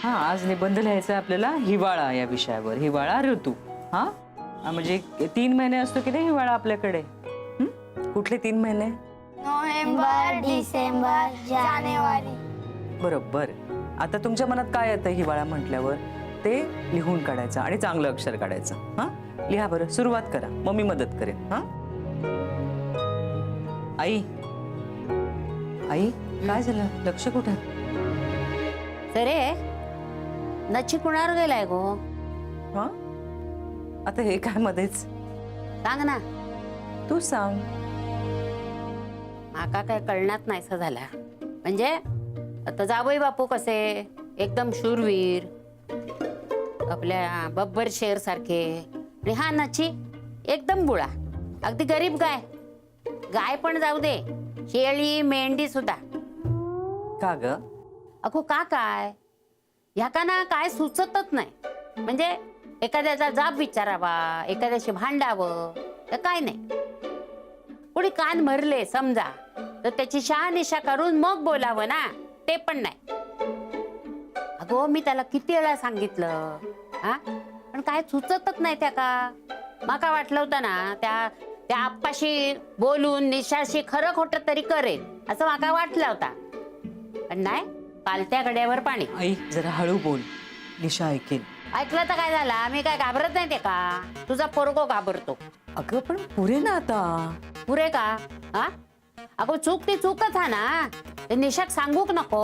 हा आज निबंध लिहायचा आपल्याला हिवाळा या विषयावर. हिवाळा ऋतू. हा म्हणजे 3 महिने असतो की नाही हिवाळा आपल्याकडे. कुठले 3 महिने? नोव्हेंबर, डिसेंबर, जानेवारी. बरोबर. आता तुमच्या मनात काय येतं हिवाळा म्हटल्यावर? ते लिहून काढायचं आणि चांगलं अक्षर काढायचं. हा लिहा बरं, सुरुवात करा, मम्मी मदत करेन. हा आई आई काय झालं? लक्ष कुठे? सरे नची कुणावर गेलाय गो? हा आता हे काय मध्येच? सांग ना. तू सांग. माका काय कळण्यात नाहीसा झाला. म्हणजे आता जावई बापू कसे एकदम शूरवीर, आपल्या बब्बर शेर सारखे, आणि हा नची एकदम बुळा, अगदी गरीब गाय. गाय पण जाऊ दे, शेळी मेंढी सुद्धा. का ग? अगो का काय ह्या का ना काय सुचतच नाही. म्हणजे एखाद्याचा जाब विचारावा, एखाद्याशी भांडावं तर काय नाही. कोणी कान भरले समजा तर त्याची शहानिशा करून मग बोलावं ना, ते पण नाही. अगो मी त्याला किती वेळा सांगितलं हा, पण काय सुचतच नाही त्या का. माका वाटलं होतं ना त्या आप्पाशी बोलून निशाशी खरं खोटं तरी करेल असं माका वाटलं होता, पण नाही. पालत्या गड्यावर पाणी. आई जरा हळू बोल, निशा ऐकेल. ऐकलं तर काय झाला, मी काय घाबरत नाही ते का. तुझा पोरगो घाबरतो. अगं पण पुरे ना आता. पुरे का? हा अगो चूक ती चूकच हा ना, ते निशाक सांगूक नको.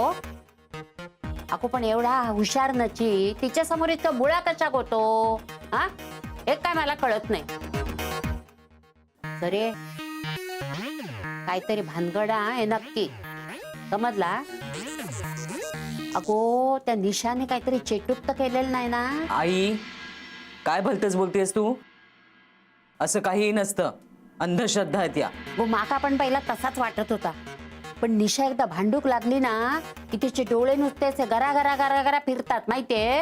अगो पण एवढा हुशार नची तिच्या समोर इतकं बुळा कशा होतो हा, हे काय मला कळत नाही. सरे काहीतरी भानगडा हे नक्की समजला. अगो त्या निशाने काहीतरी चेटूक तर केलेलं नाही ना. आई काय भलतच बोलतेस तू? असं काही नसतं, अंधश्रद्धा आहेत या. गो माका पण पहिला तसाच वाटत होता, पण निशा एकदा भांडूक लागली ना की तिचे डोळे नुसतेच गरा गरा गरा गरा फिरतात माहितीये.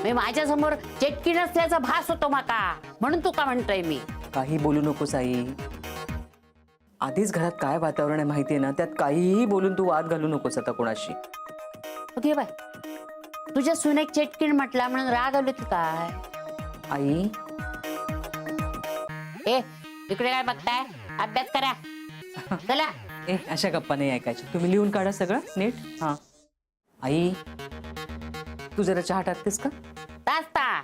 मी माझ्या समोर चेटकी नसल्याचा भास होतो माका, म्हणून तू का म्हणतोय मी. काही बोलू नकोस आई. आधीच घरात काय वातावरण आहे माहितीये ना, त्यात काहीही बोलून तू वाद घालू नकोस आता कोणाशी. ओके बाय, तुझ्या सुनेक चेटकीण म्हटला म्हणून राग आलो की काय. आई ए इकडे काय बघताय, अभ्यास करा चला. अशा गप्पा नाही ऐकायच्या. तुम्ही लिहून काढा सगळं नीट. हा आई तू जरा चहा टाकतेस का? तासता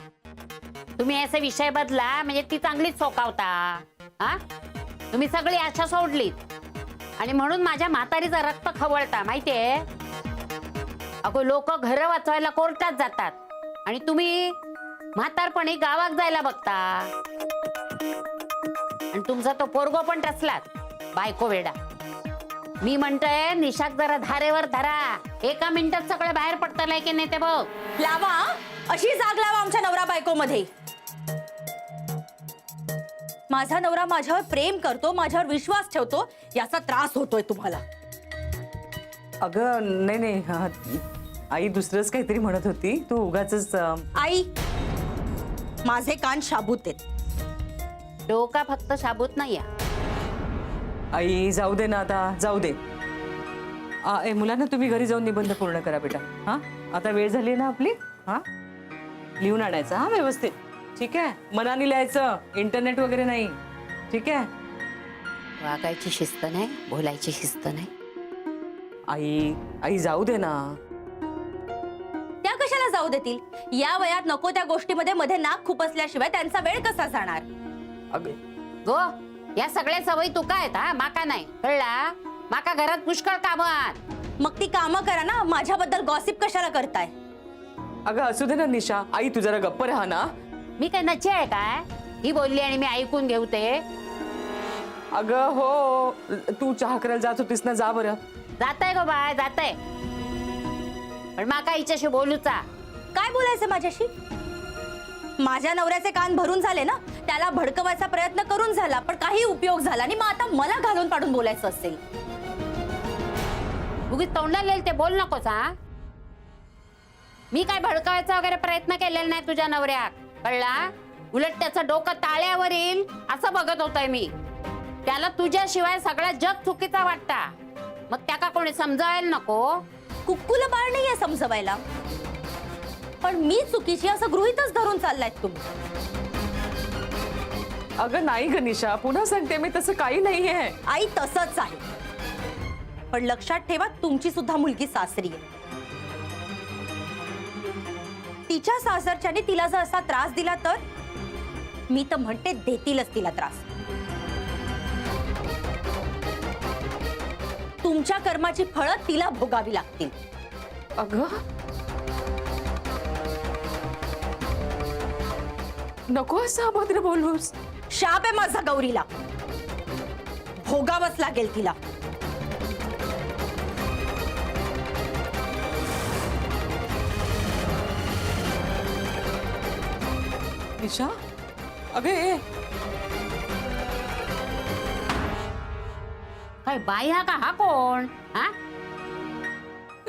तुम्ही असे विषय बदला म्हणजे ती चांगलीच चोकावता. हा तुम्ही सगळी आशा सोडलीत आणि म्हणून माझ्या म्हातारीचं रक्त खवळता माहितीये. अगो लोक घर वाचवायला कोर्टात जातात आणि तुम्ही म्हातारपणी गावात जायला बघता. आणि तुमचा तो पोरगो पण टसलात बायको वेडा. मी म्हणतोय निशाक जरा धारेवर धरा, 1 मिनिटात सगळं बाहेर पडतलंय की नाही ते बघ. लावा अशी जाग लावा आमच्या नवरा बायको मध्ये. माझा नवरा माझ्यावर प्रेम करतो, माझ्यावर विश्वास ठेवतो, याचा त्रास होतोय तुम्हाला. अगं नाही नाही आई दुसरंच काहीतरी म्हणत होती. तू उगाच. आई माझे कान शाबूत आहेत. डोका फक्त शाबूत नाहीये. आई जाऊ दे ना आता, जाऊ दे. मुलांना तुम्ही घरी जाऊन निबंध पूर्ण करा बेटा. हा आता वेळ झाली ना आपली. हा लिहून आणायचं हा व्यवस्थित. ठीक आहे, मनाने लिहायचं, इंटरनेट वगैरे नाही. ठीक आहे. वागायची शिस्त नाही, बोलायची शिस्त नाही. आई आई जाऊ दे ना. त्या कशाला जाऊ देतील? या वयात नको त्या गोष्टीमध्ये मध्ये नाक खुपसल्याशिवाय त्यांचा वेळ कसा जाणार. गो या सगळ्या सवयी तू काय हा, माका नाही कळला. माका घरात पुष्कळ कामात. मग ती कामं करा ना, माझ्याबद्दल गॉसिप कशाला करताय. अगं असू दे ना निशा. आई तू जरा गप्प राहा ना. मी काय नचे आहे काय, ही बोलली आणि मी ऐकून घेऊ ते. अगं हो, तू चहा करायला जात होतीस ना, जा बरं. जाताय गो बाय जाताय, पण माका हिच्याशी बोलूचा. काय बोलायचं माझ्याशी? माझ्या नवऱ्याचे कान भरून झाले ना, त्याला भडकवायचा प्रयत्न करून झाला पण काही उपयोग झाला नाही. मग आता मला घालून पाडून बोलायचं असेल. उगीच तोंडाला ते बोल नकोस हा. मी काय भडकावायचा वगैरे प्रयत्न केलेला नाही तुझ्या नवऱ्याक कळला. उलट त्याचं डोकं ताळ्यावर येईल असं बघत होतोय मी. त्याला तुझ्याशिवाय सगळा जग चुकीचा वाटता. मग त्या का कोणी समजायला नको. कुक्कुला बाळ नाहीये समजवायला. पण मी चुकीची असं गृहीतच धरून चाललायत तुम्ही. अगं नाही गनिशा, पुन्हा सांगते मी, तसं काही नाहीये. आई तसंच आहे, पण लक्षात ठेवा तुमची सुद्धा मुलगी सासरी आहे. तिच्या सासरच्याने तिला जर असा त्रास दिला तर मी तर म्हणते देतीलच तिला त्रास. तुमच्या कर्माची फळं तिला भोगावी लागतील. अगं नको असं अभद्र बोलूस. शाप आहे माझा गौरीला, भोगावंच लागेल तिला. निशा अगं ए, काय बाई हा का, हा कोण? हा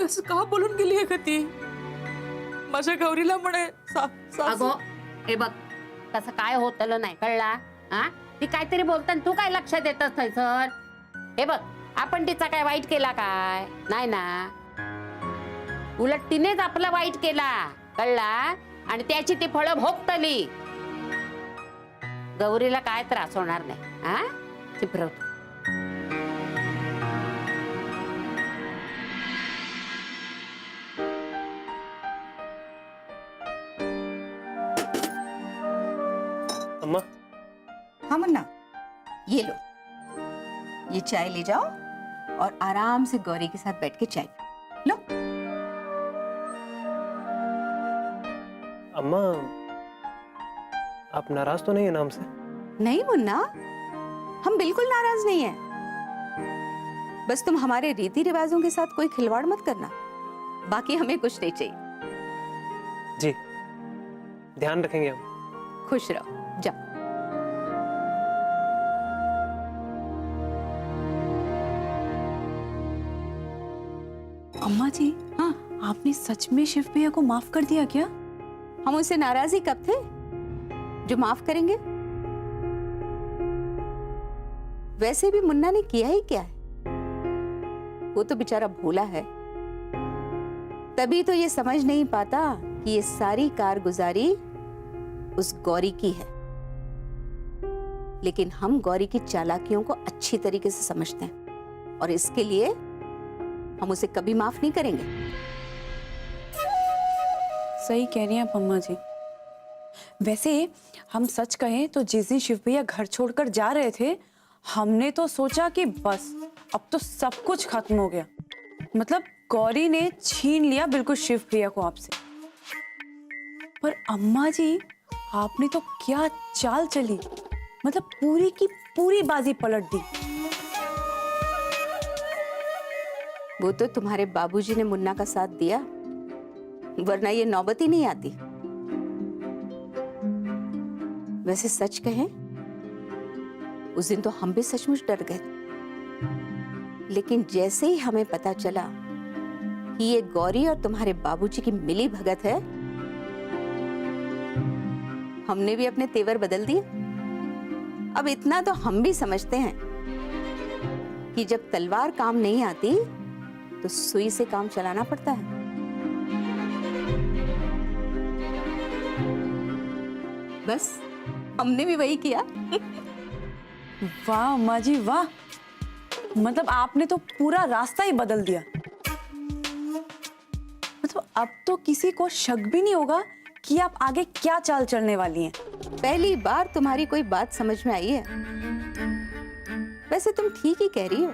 असं का बोलून गेली आहे का ती? माझ्या गौरीला म्हणे अगो हे बघ, तसं काय होतलं नाही, कळला? हा ती काहीतरी बोलताना तू काय लक्ष देतच नाही सर? हे बघ, आपण तिचा काय वाईट केला काय? नाही ना, उलट तिनेच आपला वाईट केला, कळला? आणि त्याची ती फळं भोगतली. गौरीला काय त्रास होणार नाही. हा चिपरव. अम्मा, हाँ मुन्ना, ये लो, ये चाय ले जाओ और आराम से गौरी के साथ बैठ के चाय लो. अम्मा आप नाराज तो नहीं है ना हमसे? नहीं मुन्ना, हम बिल्कुल नाराज नहीं हैं. बस तुम हमारे रीति रिवाजों के साथ कोई खिलवाड़ मत करना, बाकी हमें कुछ नहीं चाहिए. जी, ध्यान रखेंगे हम. खुश रहो, जाओ. अम्मा जी, हाँ आपने सच में शिव भैया को माफ कर दिया क्या? हम उससे नाराज ही कब थे जो माफ करेंगे? वैसे भी मुन्ना ने किया ही क्या है, वो तो बेचारा भोला है, तभी तो ये समझ नहीं पाता कि ये सारी कारगुजारी उस गौरी की है. लेकिन हम गौरी की चालाकियों को अच्छी तरीके से समझते हैं और इसके लिए हम उसे कभी माफ नहीं करेंगे. सही कह रही हैं आप अम्मा जी. वैसे हम सच कहें तो जिस दिन शिव भैया घर छोड़कर जा रहे थे, हमने तो सोचा कि बस अब तो सब कुछ खत्म हो गया. मतलब गौरी ने छीन लिया बिल्कुल शिव भैया को आपसे. पर अम्मा जी, आपने तो क्या चाल चली, मतलब पूरी की पूरी बाजी पलट दी. वो तो तुम्हारे बाबूजी ने मुन्ना का साथ दिया, वरना ये नौबत ही नहीं आती. वैसे सच कहें, उस दिन तो हम भी सचमुच डर गए, लेकिन जैसे ही हमें पता चला कि ये गौरी और तुम्हारे बाबूजी की मिली भगत है, हमने भी अपने तेवर बदल दिए. अब इतना तो हम भी समझते हैं कि जब तलवार काम नहीं आती तो सुई से काम चलाना पड़ता है. बस हमने भी वही किया. वाह अम्मा जी वाह, मतलब आपने तो पूरा रास्ता ही बदल दिया. मतलब अब तो किसी को शक भी नहीं होगा कि आप आगे क्या चाल चलने वाली हैं. पहली बार तुम्हारी कोई बात समझ में आई है. वैसे तुम ठीक ही कह रही हो,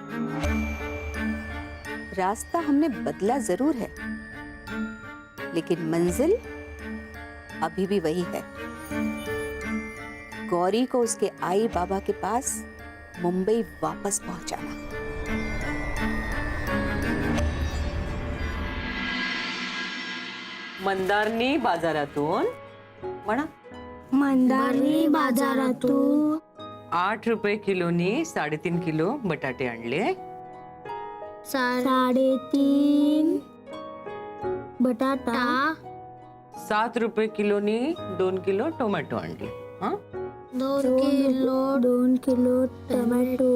रास्ता हमने बदला जरूर है, लेकिन मंजिल अभी भी वही है. गौरी को उसके आई बाबा के पास मुंबई वापस पहुंचाना. मंदारनी बाजारातून म्हणा मंदारनी बाजारातून 8 रुपये किलोनी 3.5 किलो बटाटे आणले. 3.5 बटाटा 7 रुपये किलोनी 2 किलो टोमॅटो आणले. हा 2 किलो टोमॅटो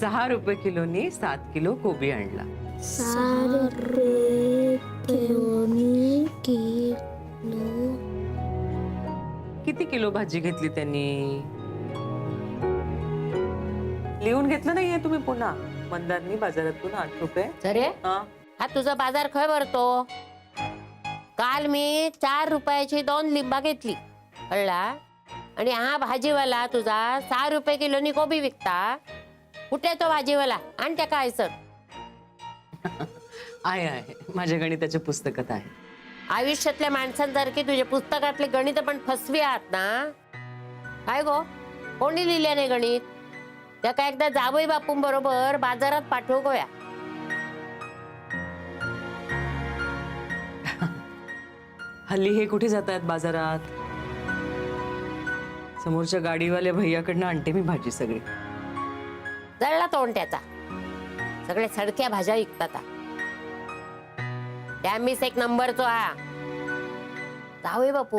6 रुपये किलोनी 7 किलो कोबी आणला. 6 रुपये किलोनी किलो भाजी घेतली त्यांनी? लिहून घेतलं नाहीये तुम्ही पुन्हा? मंदारनी बाजारातून 8 रुपये. अरे हा हा तुझा बाजार खय भरतो? काल मी 4 रुपयाची 2 लिंबा घेतली, कळला? आणि हा भाजीवाला तुझा 6 रुपये किलोनी कोबी विकता. कुठे तो भाजीवाला? आण त्या काय सर. आहे माझ्या गणिताच्या पुस्तकात आहे. आयुष्यातल्या माणसांसारखी तुझ्या पुस्तकातले गणित पण फसवी आहात ना. काय गो, कोणी लिहिले नाही गणित? त्या काय एकदा जावई बापूं बरोबर बाजारात पाठवू गोया. हल्ली हे कुठे जात आहेत बाजारात? समोरच्या गाडीवाल्या भैयाकडनं आणते मी भाजी सगळी. जळला तोंड त्याचा. सगळे सडक्या भाज्या विकतात. डॅमिस एक नंबरचो हा जावई बापू.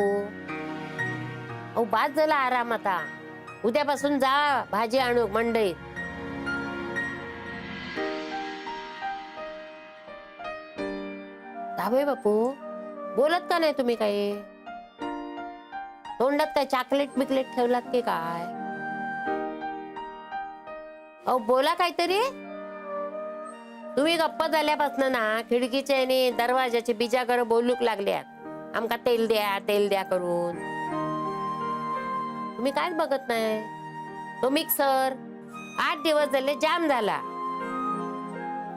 अहो बाद झाला आराम आता. उद्यापासून जा भाजी आणू मंडईत. जावई बापू बोलत का नाही तुम्ही? काही तोंडात काय चॉकलेट बिकलेट ठेवलात की काय? अहो बोला काहीतरी. तुम्ही गप्प झाल्यापासून ना खिडकीचे आणि दरवाजाचे बिजागर बोलूक लागल्यात. आमका तेल द्या करून. तुम्ही कायच बघत नाही. तो मिक्सर 8 दिवस झाले जाम झाला.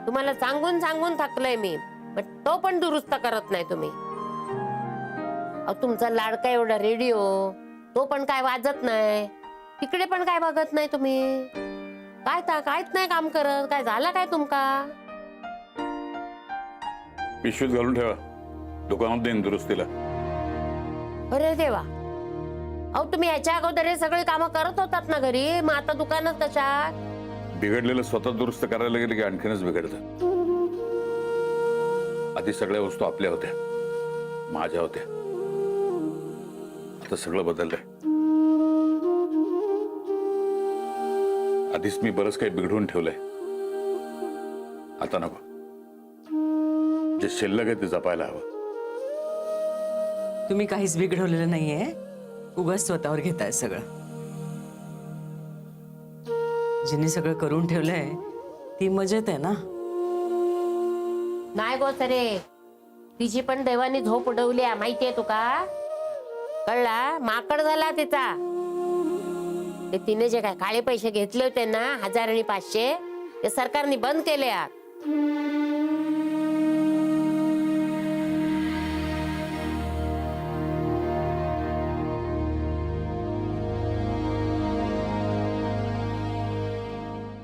तुम्हाला सांगून सांगून थकलंय मी, पण तो पण दुरुस्त करत नाही तुम्ही. अहो तुमचा लाडका एवढा रेडिओ, तो पण काय वाजत नाही. तिकडे पण काय बघत नाही तुम्ही. कायच नाही काम करत. काय झाला काय तुमका? पिशवीत घालून ठेवा, दुकानात देईन दुरुस्तीला. अरे देवा, अहो तुम्ही याच्या अगोदर हे सगळे कामं करत होतात ना घरी, मग आता दुकानात कशात? बिघडलेलं स्वतः दुरुस्त करायला गेलं की आणखीनच बिघडतं. आधी सगळ्या वस्तू आपल्या होत्या, माझ्या होत्या. आता सगळं बदललंय. आधीच मी बरंच काही बिघडवून ठेवलंय. आता नको. जे शिल्लक आहे ते जपायला हवं. तुम्ही काहीच बिघडवलेलं नाहीये. उगाच स्वतःवर घेताय सगळं. जिने सगळं करून ठेवलंय ती मजेत आहे ना. नाही गो सरे, तिची पण देवानी झोप उडवली माहितीये तुका? कळला? माकड झाला तिचा. ते तिने जे काय काळे पैसे घेतले होते ना, 1000 आणि 500, ते सरकारने बंद केले आहात.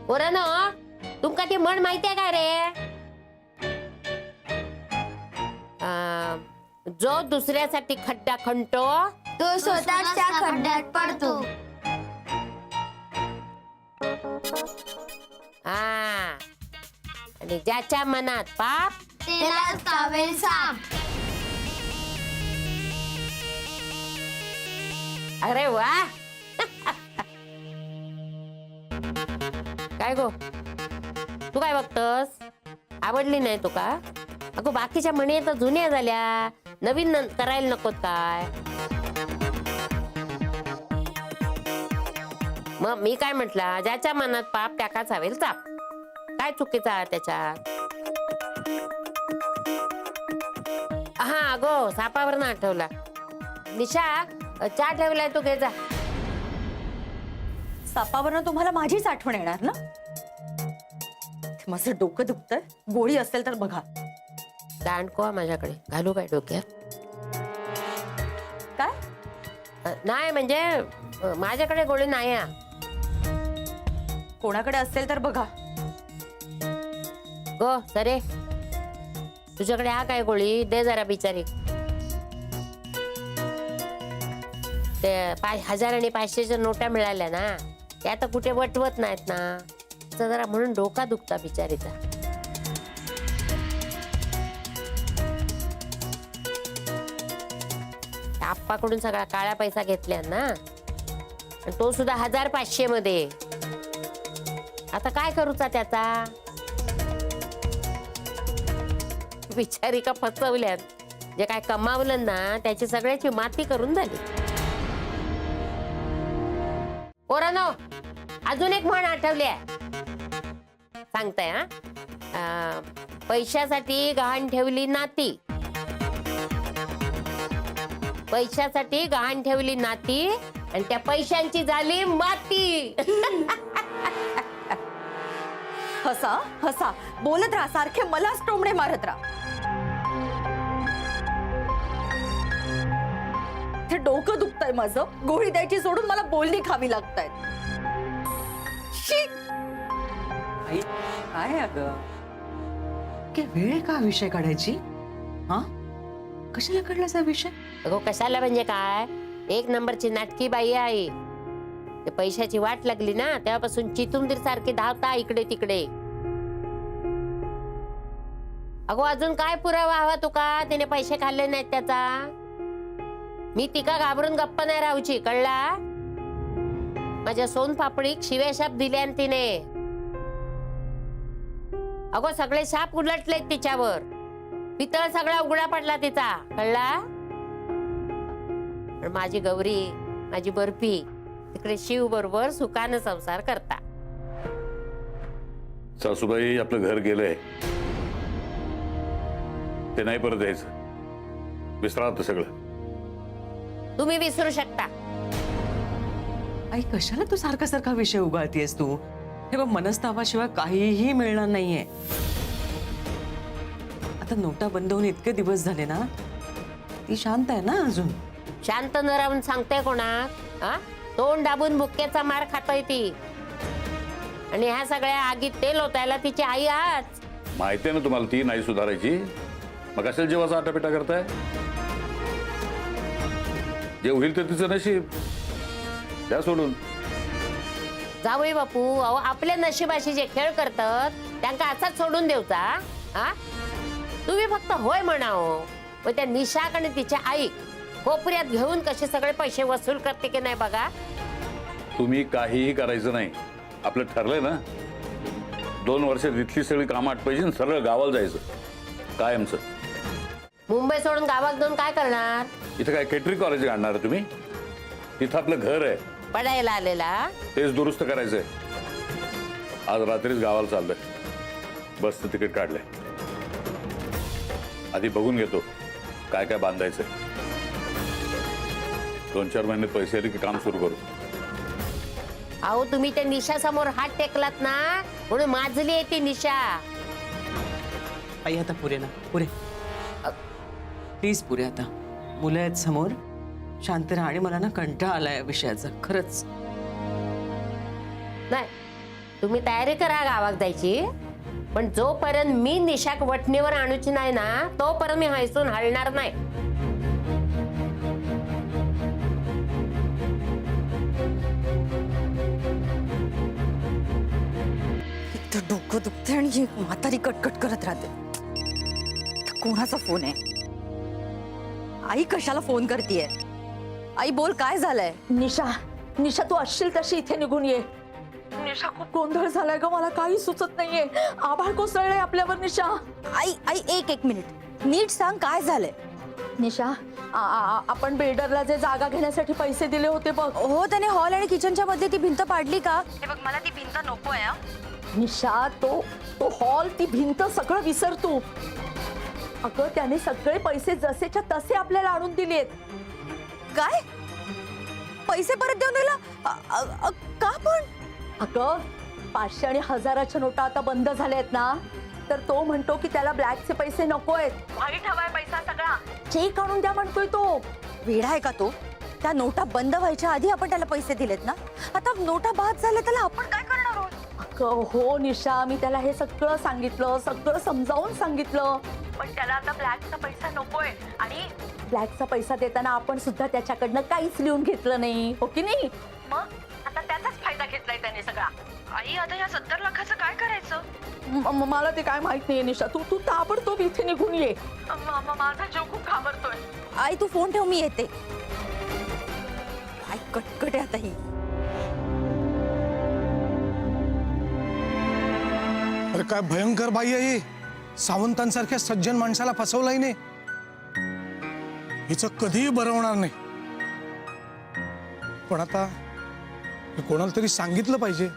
पोरांनो, तुमका ती म्हण माहितीये का रे? जो दुसऱ्यासाठी खड्डा खणतो तो स्वतःच्या खड्ड्यात पडतो. हा, आणि ज्याच्या मनात पाप त्याला चावेल साप. अरे वा. काय गो, तू काय बघतस? आवडली नाही तुका? अगो बाकीच्या म्हणी आता जुन्या झाल्या, नवीन करायला नकोत काय? मग मी काय म्हटला, ज्याच्या मनात पाप त्याका चावेल चाप. काय चुकीचा आहे त्याच्यात? हा अगो, सापावर ना आठवला. निशा, चहा ठेवलाय तू घे जा. सापावरनं तुम्हाला माझीच आठवण येणार ना? माझं डोकं दुखतंय. गोळी असेल तर बघा. दांडको माझ्याकडे घालू काय डोक्यात? काय? नाही म्हणजे माझ्याकडे गोळी नाही. कोणाकडे असेल तर बघा. गो सरे, तुझ्याकडे हा काय गोळी? दे जरा बिचारी. ते 1000 आणि 500च्या नोटा मिळाल्या ना, त्या तर कुठे वटवत नाहीत ना. जरा म्हणून डोका दुखता बिचारीचा. आप्पाकडून सगळा काळा पैसा घेतल्या ना, तो सुद्धा 1500 मध्ये. आता काय करूचा त्याचा? बिचारी का फसवल्यात. जे काय कमावलं ना त्याची सगळ्याची माती करून झाली. पोरांनो, अजून एक म्हण आठवली आहे, सांगताय हा. पैशासाठी गहाण ठेवली नाती, पैशासाठी गहाण ठेवली नाती आणि त्या पैशांची झाली माती. हसा हसा, बोलत राहा, सारखे मलाच टोमणे मारत राहा. ते डोकं दुखतंय माझं, गोळी द्यायची सोडून मला बोलणी खावी लागतायत. शी. आई काय अगं, काय वेळ का विषय काढायची? हा, कशाला काढलासा विषय? अगो कशाला म्हणजे काय, एक नंबरची नाटकी बाई आहे. ते पैशाची वाट लागली ना तेव्हापासून चितुंदीर सारखी धावता इकडे तिकडे. अगो अजून काय पुरावा हवा तुका, तिने पैसे खाल्ले नाहीत त्याचा? मी तिका घाबरून गप्प नाही राहूची, कळला? माझ्या सोनपापडीक शिव्या शाप दिले तिने. अगो सगळे शाप उलटलेत तिच्यावर, पितळ सगळा उघडा पडला तिचा, कळला? पण माझी गौरी, माझी बर्फी तिकडे शिव बरोबर सुखानं संसार करता. सासूबाई आपलं घर गेलंय, ते नाही परत यायचं. विसरा आता सगळं. तुम्ही विसरू शकता. आई कशाला तू सारखा सारखा विषय उगाळतीयस तू? हे बघ, मनस्तापाशिवाय काहीही मिळणार नाहीये. आता नोटा बंद होऊन इतके दिवस झाले ना, ती शांत आहे ना अजून? शांत न राहून सांगते कोणाक? हा, तोंड दाबून बुक्क्याचा मार खाताय ती. आणि ह्या सगळ्या आगीत तेल ओतायला तिची आई आज. माहिती आहे ना तुम्हाला, ती नाही सुधारायची. मग कशाला जेव्हा आटापिटा करताय? जे होईल ते तिचं नशीब, त्या सोडून. जावई बापू, अहो आपल्या नशिबाशी जे खेळ करतात त्यांना असाच सोडून देऊचा? हा, तुम्ही फक्त होय म्हणावं. व त्या निशाक आणि तिच्या आई कोपऱ्यात घेऊन कसे सगळे पैसे वसूल करते की नाही बघा. तुम्ही काहीही करायचं नाही, आपलं ठरलंय ना. 2 वर्षात इथली सगळी कामं आटपायची, सरळ गावाला जायचं कायमचं. मुंबई सोडून गावात जाऊन काय करणार? इथं काय केटरी कॉलेज काढणार तुम्ही? तिथं आपलं घर आहे, पडायला आलेला. तेच दुरुस्त करायचंय. आज रात्रीच गावाला चाललंय, बसचं तिकीट काढलंय. आधी बघून घेतो काय काय बांधायचंय. 2-4 महिन्यात पैसे आले की काम सुरू करू. अहो तुम्ही त्या निशा समोर हात टेकलात ना, म्हणून माजली आहे ती निशा. आई आता पुरे ना, पुरे प्लीज, पुरे आता. मुलं आहेत समोर, शांत राहा. आणि मला ना कंटाळा आलाय या विषयाचा, खरंच. नाही, तुम्ही तयारी करा गावात जायची, पण जोपर्यंत मी निशाक वटणीवर आणूची नाही ना, तोपर्यंत मी हैसून हलणार नाही. इथं डोकं दुखते आणि ही म्हातारी कटकट करत राहते. कोणाचा फोन आहे? आई कशाला फोन करतेय? आई बोल, काय झालंय? निशा, निशा तू असशील तशी इथे निघून ये. निशा खूप गोंधळ झालाय ग, मला काही सुचत नाहीये. आभाळ कोसळलंय आपल्यावर निशा. आई आई एक मिनिट, नीट सांग काय झालंय? निशा, आपण बिल्डरला जे जागा घेण्यासाठी पैसे दिले होते बघ. हो, त्याने हॉल आणि किचनच्या मध्ये ती भिंत पाडली का? हे बघ, मला ती भिंत नकोय. निशा, तो हॉल, ती भिंत सगळं विसर तू. अगं त्याने सगळे पैसे जसेच्या तसे आपल्याला आणून दिलेत. काय? पैसे परत देऊन दिला? का पण? अगं 500 आणि 1000च्या नोटा आता बंद झाल्यात ना, तर तो म्हणतो की त्याला ब्लॅकचे पैसे नकोयत, व्हाईट हवाय पैसा सगळा, चेक आणून द्या म्हणतोय तो. वेडा आहे का तो? त्या नोटा बंद व्हायच्या आधी आपण त्याला पैसे दिलेत ना, आता नोटा बाद झाल्या, त्याला आपण काय करणार आहोत? अगं हो निशा, मी त्याला हे सगळं सांगितलं, सगळं समजावून सांगितलं, पण त्याला आता ब्लॅकचा पैसा नकोय. आणि ब्लॅकचा पैसा देताना आपण सुद्धा त्याच्याकडनं काहीच लिहून घेतलं नाही, हो की नाही? मग आता त्याचाच फायदा घेतलाय त्याने सगळा. आई, आता या 70 लाखाचं काय करायचं? मला ते काय माहित नाहीये निशा, तू ताबडतोब इथे निघून ये. माझा जीव खूप घाबरतोय. आई तू फोन ठेव, मी येते. काय कटकट आहे आता ही. अरे काय भयंकर बाई आहे ही. सावंतांसारख्या सज्जन माणसाला फसवलं हिने. हिचं कधीही बरं होणार नाही. पण आता हे कोणाला तरी सांगितलं पाहिजे.